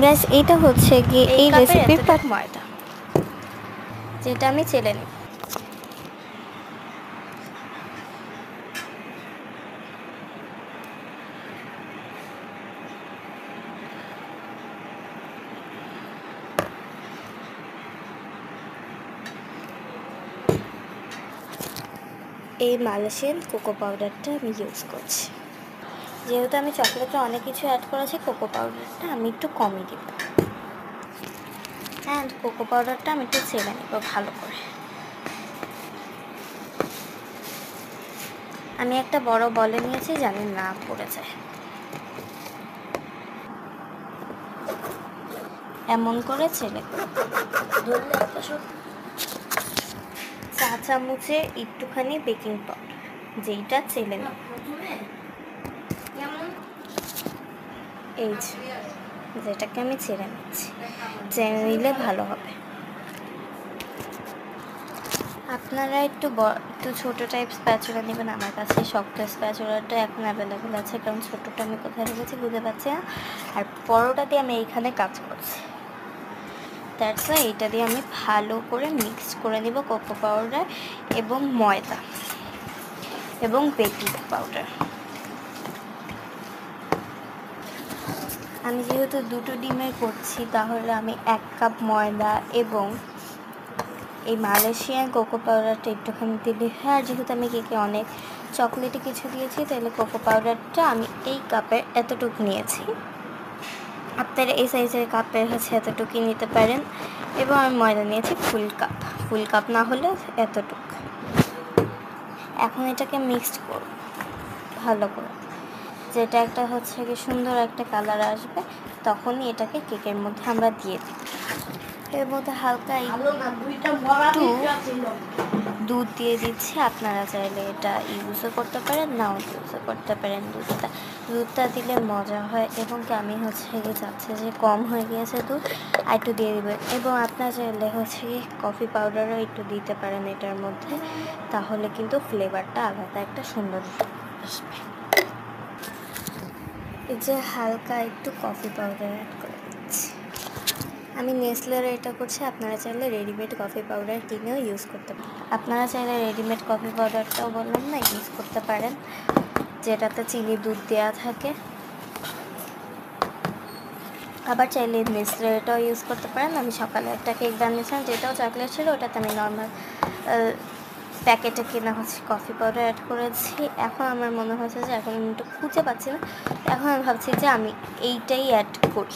Gas এটা হচ্ছে কি এই রেসিপির ময়দা যেটা আমি চেলে নিই। এই মালয়েশিয়ান কোকো পাউডারটা আমি ইউজ করছি। যেহেতু আমি চকলেটে অনেক কিছু অ্যাড করেছি, কোকো পাউডারটা আমি একটু কমই দিব। অ্যান্ড কোকো পাউডারটা আমি একটু চেলে নেব ভালো করে। আমি একটা বড় বলে নিয়েছি জানি না পড়ে যায়। এমন করে চেলে চা চামচে একটুখানি বেকিং পাউডার যেইটা চেলে নেব। এই যেটাকে আমি ছেড়ে নিচ্ছি, চেলে নিলে ভালো হবে। আপনারা একটু ছোটো টাইপ স্প্যাচুলা নেবেন। আমার কাছে শক্ত স্প্যাচুলাটা এখন অ্যাভেলেবেল আছে, কারণ ছোটোটা আমি কোথায় রেখেছি বুঝতে পারছি না। আর বড়োটা দিয়ে আমি এইখানে কাজ করছি, দ্যাটস ওয়াই এইটা দিয়ে আমি ভালো করে মিক্স করে নিব কোকো পাউডার এবং ময়দা এবং বেকিং পাউডার। আমি যেহেতু দুটো ডিমের করছি, তাহলে আমি 1 কাপ ময়দা এবং এই মালয়েশিয়ান কোকো পাউডারটা একটুখানি দিলে হয়। আর যেহেতু আমি কেকে অনেক চকলেটে কিছু দিয়েছি, তাহলে কোকো পাউডারটা আমি এই কাপের এতটুকু নিয়েছি। আপনারা এই সাইজের কাপের হচ্ছে এতটুকুই নিতে পারেন। এবং আমি ময়দা নিয়েছি ফুল কাপ না হলে এতটুকু। এখন এটাকে মিক্সড করব ভালো করে, যেটা একটা হচ্ছে কি সুন্দর একটা কালার আসবে, তখনই এটাকে কেকের মধ্যে আমরা দিয়ে দিই। এর মধ্যে হালকা একটু দুধ দিয়ে দিচ্ছি। আপনারা চাইলে এটা ইউজও করতে পারেন, নাও ইউজও করতে পারেন। দুধটা দিলে মজা হয়। এবং কি আমি হচ্ছে কি চাচ্ছি যে কম হয়ে গিয়েছে দুধ, আর একটু দিয়ে দেবেন। এবং আপনারা চাইলে হচ্ছে কি কফি পাউডারও একটু দিতে পারেন এটার মধ্যে, তাহলে কিন্তু ফ্লেভারটা আলাদা একটা সুন্দর আসবে। এই যে হালকা একটু কফি পাউডার অ্যাড করে দিচ্ছি। আমি নেসলের এটা করছি, আপনারা চাইলে রেডিমেড কফি পাউডার কিনেও ইউজ করতে পারেন। আপনারা চাইলে রেডিমেড কফি পাউডারটাও বললাম না ইউজ করতে পারেন, যেটাতে চিনি দুধ দেওয়া থাকে। আবার চাইলে নেসলের এটাও ইউজ করতে পারেন। আমি সকালে একটা কেক বানিয়েছিলাম, যেটাও চকলেট ছিল, ওটাতে আমি নর্মাল প্যাকেটে কেনা হচ্ছে কফি পাউডার অ্যাড করেছি। এখন আমার মনে হচ্ছে যে এখন আমি একটু খুঁজে পাচ্ছি না, এখন আমি ভাবছি যে আমি এইটাই অ্যাড করি।